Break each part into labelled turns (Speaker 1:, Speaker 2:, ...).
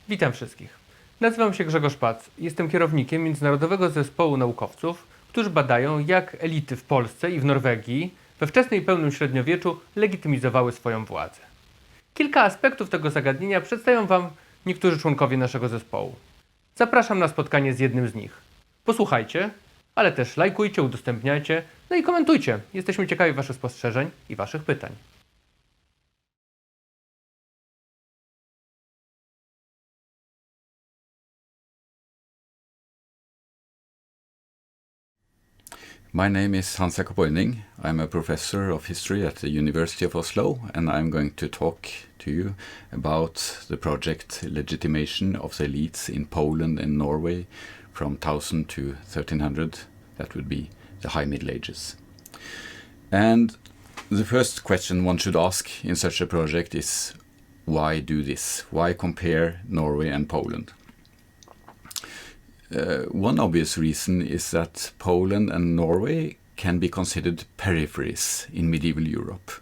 Speaker 1: Witam wszystkich. Nazywam się Grzegorz Pac. Jestem kierownikiem Międzynarodowego Zespołu Naukowców, którzy badają, jak elity w Polsce i w Norwegii we wczesnym i pełnym średniowieczu legitymizowały swoją władzę. Kilka aspektów tego zagadnienia przedstawią Wam niektórzy członkowie naszego zespołu. Zapraszam na spotkanie z jednym z nich. Posłuchajcie, ale też lajkujcie, udostępniajcie, no i komentujcie. Jesteśmy ciekawi Waszych spostrzeżeń i Waszych pytań.
Speaker 2: My name is Jacob Orning. I'm a professor of history at the University of Oslo, and I'm going to talk to you about the project Legitimation of the elites in Poland and Norway from 1000 to 1300. That would be the High Middle Ages. And the first question one should ask in such a project is, why do this? Why compare Norway and Poland? One obvious reason is that Poland and Norway can be considered peripheries in medieval Europe.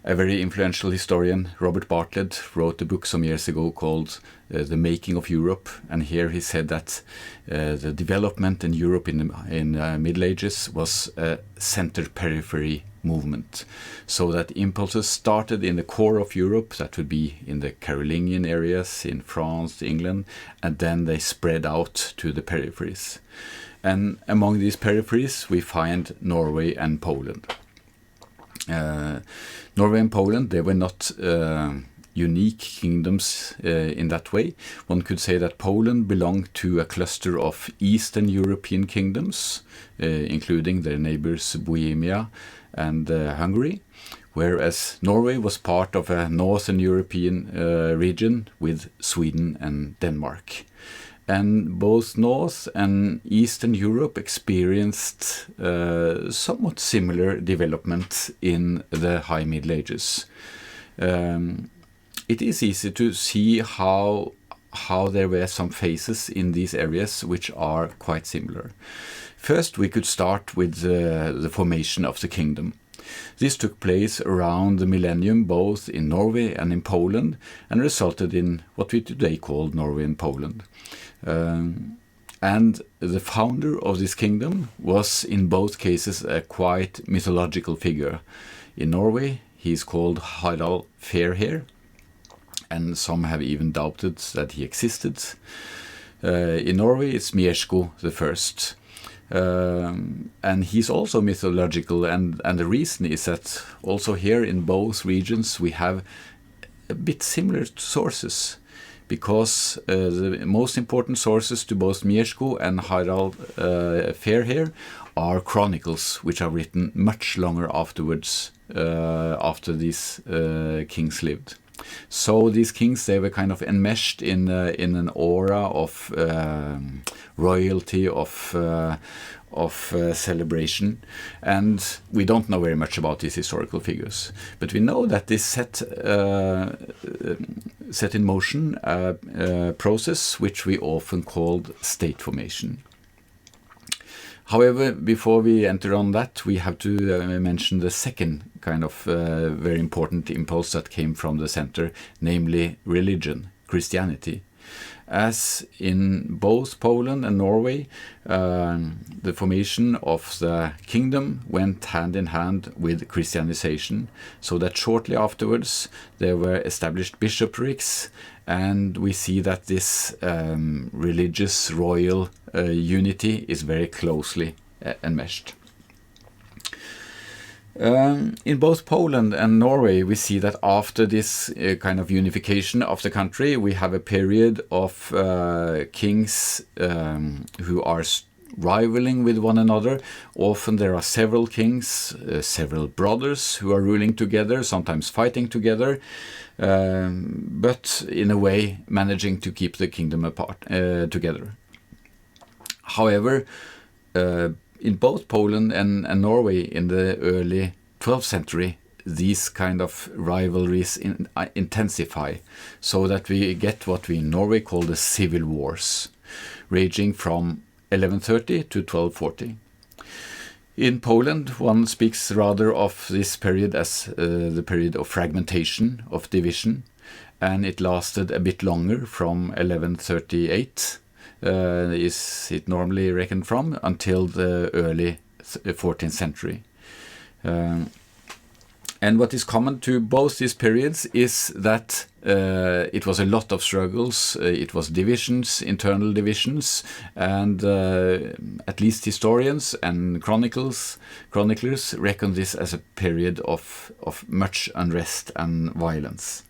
Speaker 2: A very influential historian, Robert Bartlett, wrote a book some years ago called The Making of Europe, and here he said that the development in Europe in the Middle Ages was a center-periphery movement, so that impulses started in the core of Europe, that would be in the Carolingian areas in France, England, and then they spread out to the peripheries. And among these peripheries we find Norway and Poland. Norway and Poland, they were not unique kingdoms in that way. One could say that Poland belonged to a cluster of Eastern European kingdoms, including their neighbors Bohemia and Hungary, whereas Norway was part of a Northern European region with Sweden and Denmark. And both North and Eastern Europe experienced somewhat similar development in the High Middle Ages. It is easy to see how there were some phases in these areas which are quite similar. First, we could start with the formation of the kingdom. This took place around the millennium, both in Norway and in Poland, and resulted in what we today call Norway and Poland. And the founder of this kingdom was in both cases a quite mythological figure. In Norway, he is called Harald Fairhair, and some have even doubted that he existed. In Norway, it's Mieszko the First. And he's also mythological, and the reason is that also here in both regions we have a bit similar sources, because the most important sources to both Mieszko and Harald Fairhair are chronicles, which are written much longer afterwards, after these kings lived. So these kings, they were kind of enmeshed in an aura of royalty, of celebration, and we don't know very much about these historical figures, but we know that this set in motion a process which we often called state formation. However, before we enter on that, we have to mention the second kind of very important impulse that came from the center, namely religion, Christianity. As in both Poland and Norway, the formation of the kingdom went hand in hand with Christianization, so that shortly afterwards there were established bishoprics, and we see that this religious royal unity is very closely enmeshed. In both Poland and Norway, we see that after this kind of unification of the country, we have a period of kings who are rivaling with one another. Often there are several kings, several brothers who are ruling together, sometimes fighting together, but in a way managing to keep the kingdom apart together. However, in both Poland and Norway in the early 12th century, these kind of rivalries intensify, so that we get what we in Norway call the civil wars, raging from 1130 to 1240. In Poland, one speaks rather of this period as the period of fragmentation, of division. and it lasted a bit longer from 1138, is it normally reckoned from, until the early 14th century. And what is common to both these periods is that it was a lot of struggles, it was divisions, internal divisions, and at least historians and chroniclers reckon this as a period of much unrest and violence.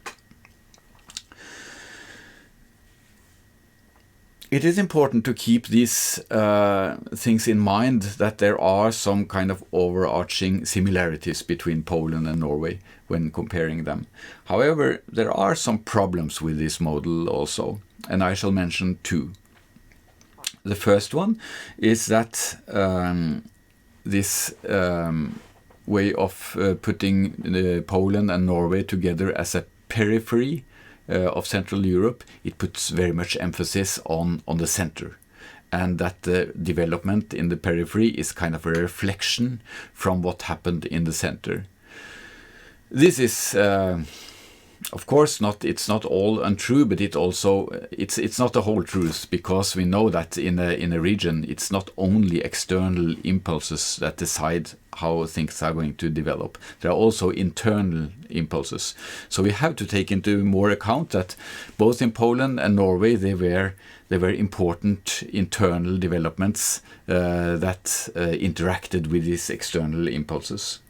Speaker 2: It is important to keep these things in mind, that there are some kind of overarching similarities between Poland and Norway when comparing them. However, there are some problems with this model also, and I shall mention two. The first one is that this way of putting Poland and Norway together as a periphery of Central Europe, it puts very much emphasis on the center, and that the development in the periphery is kind of a reflection from what happened in the center. This is of course it's not all untrue, but it's not the whole truth, because we know that in a region it's not only external impulses that decide how things are going to develop. There are also internal impulses. So we have to take into more account that both in Poland and Norway there were important internal developments that interacted with these external impulses.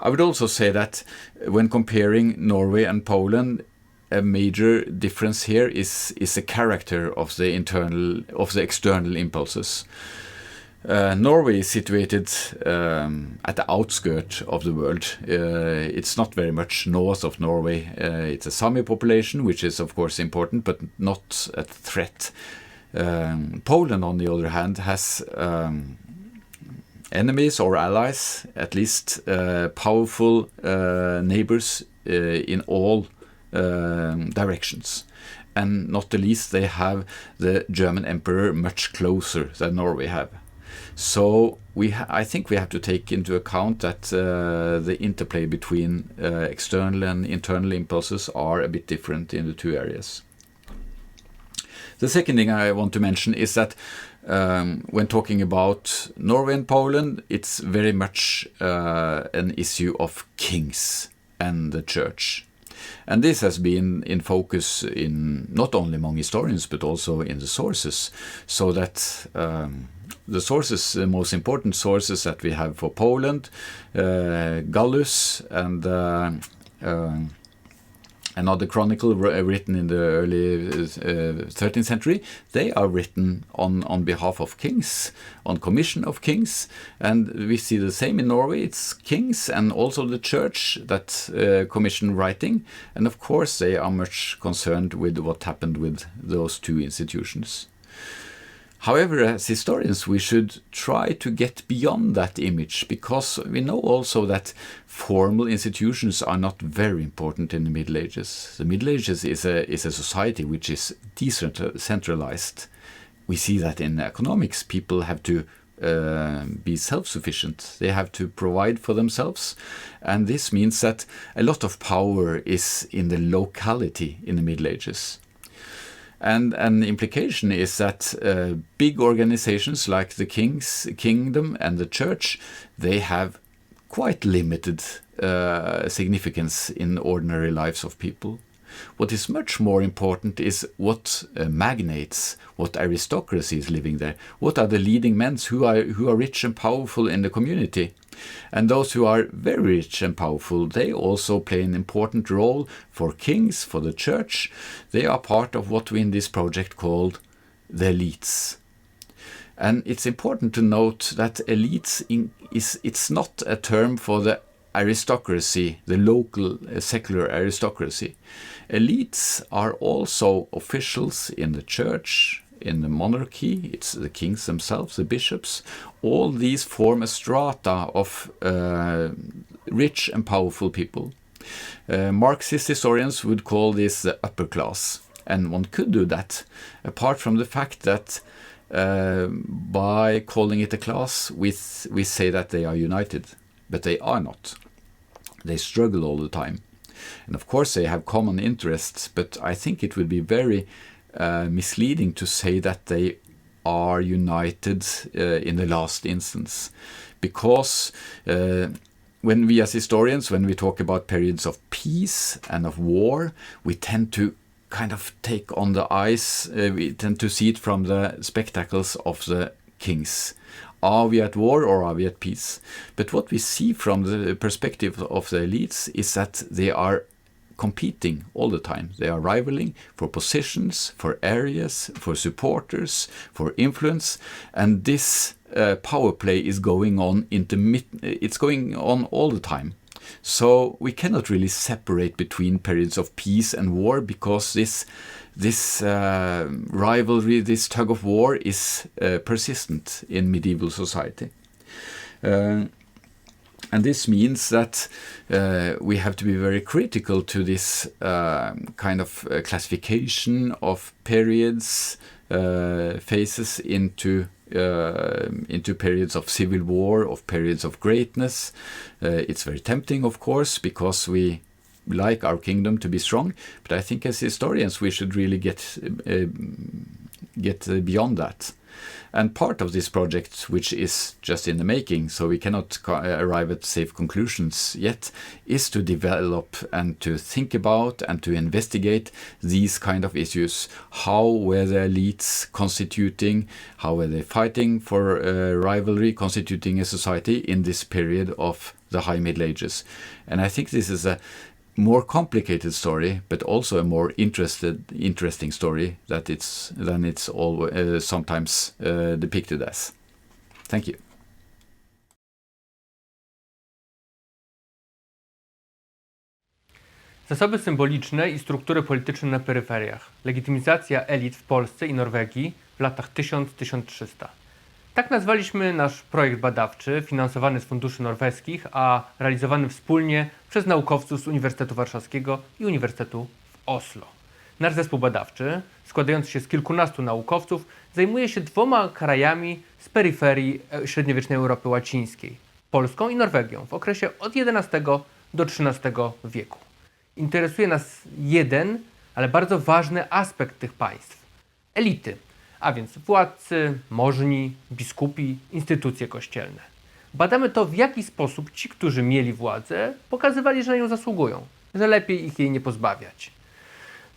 Speaker 2: I would also say that when comparing Norway and Poland, a major difference here is the character of the external impulses. Norway is situated at the outskirts of the world. It's not very much north of Norway. It's a Sami population, which is of course important, but not a threat. Poland, on the other hand, has enemies or allies, at least powerful neighbors in all directions. And not the least, they have the German emperor much closer than Norway have. So I think we have to take into account that the interplay between external and internal impulses are a bit different in the two areas. The second thing I want to mention is that when talking about Norway and Poland, it's very much an issue of kings and the church. And this has been in focus in not only among historians but also in the sources, so that the most important sources that we have for Poland, Gallus and another chronicle written in the early 13th century, they are written on behalf of kings, on commission of kings, and we see the same in Norway. It's kings and also the church that commission writing, and of course they are much concerned with what happened with those two institutions. However, as historians, we should try to get beyond that image, because we know also that formal institutions are not very important in the Middle Ages. The Middle Ages is a society which is decentralized. We see that in economics, people have to be self-sufficient. They have to provide for themselves. And this means that a lot of power is in the locality in the Middle Ages. And an implication is that big organizations like the kingdom and the church, they have quite limited significance in ordinary lives of people. What is much more important is what magnates, what aristocracy is living there. What are the leading men who are rich and powerful in the community? And those who are very rich and powerful, they also play an important role for kings, for the church. They are part of what we in this project called the elites. And it's important to note that elites it's not a term for the aristocracy, the local secular aristocracy. Elites are also officials in the church, in the monarchy. It's the kings themselves, the bishops. All these form a strata of rich and powerful people. Marxist historians would call this the upper class. And one could do that, apart from the fact that by calling it a class, we say that they are united. But they are not. They struggle all the time. And of course they have common interests, but I think it would be very misleading to say that they are united in the last instance. Because when we as historians, when we talk about periods of peace and of war, we tend to kind of take on the eyes, we tend to see it from the spectacles of the kings. Are we at war or are we at peace? But what we see from the perspective of the elites is that they are competing all the time. They are rivaling for positions, for areas, for supporters, for influence, and this power play is going on it's going on all the time. So we cannot really separate between periods of peace and war, because this rivalry, this tug of war is persistent in medieval society. And this means that we have to be very critical to this kind of classification of periods, phases into periods of civil war, of periods of greatness. It's very tempting, of course, because we like our kingdom to be strong. But I think as historians we should really get beyond that. And part of this project, which is just in the making, so we cannot arrive at safe conclusions yet, is to develop and to think about and to investigate these kind of issues. How were the elites constituting, how were they fighting for rivalry, constituting a society in this period of the High Middle Ages? And I think this is a more complicated story, but also a more interesting story than it's sometimes depicted as. Thank you.
Speaker 1: Zasoby symboliczne i struktury polityczne na peryferiach. Legitymizacja elit w Polsce i Norwegii w latach 1000-1300. Tak nazwaliśmy nasz projekt badawczy, finansowany z funduszy norweskich, a realizowany wspólnie przez naukowców z Uniwersytetu Warszawskiego i Uniwersytetu w Oslo. Nasz zespół badawczy, składający się z kilkunastu naukowców, zajmuje się 2 krajami z peryferii średniowiecznej Europy łacińskiej, Polską i Norwegią, w okresie od XI do XIII wieku. Interesuje nas jeden, ale bardzo ważny aspekt tych państw – elity. A więc władcy, możni, biskupi, instytucje kościelne. Badamy to, w jaki sposób ci, którzy mieli władzę, pokazywali, że na nią zasługują, że lepiej ich jej nie pozbawiać.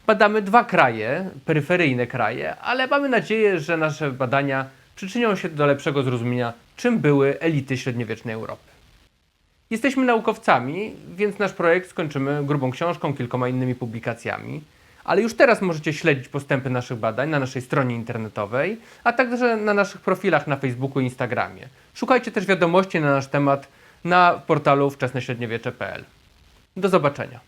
Speaker 1: Badamy 2 kraje, peryferyjne kraje, ale mamy nadzieję, że nasze badania przyczynią się do lepszego zrozumienia, czym były elity średniowiecznej Europy. Jesteśmy naukowcami, więc nasz projekt skończymy grubą książką, kilkoma innymi publikacjami. Ale już teraz możecie śledzić postępy naszych badań na naszej stronie internetowej, a także na naszych profilach na Facebooku i Instagramie. Szukajcie też wiadomości na nasz temat na portalu wczesneśredniowiecze.pl. Do zobaczenia.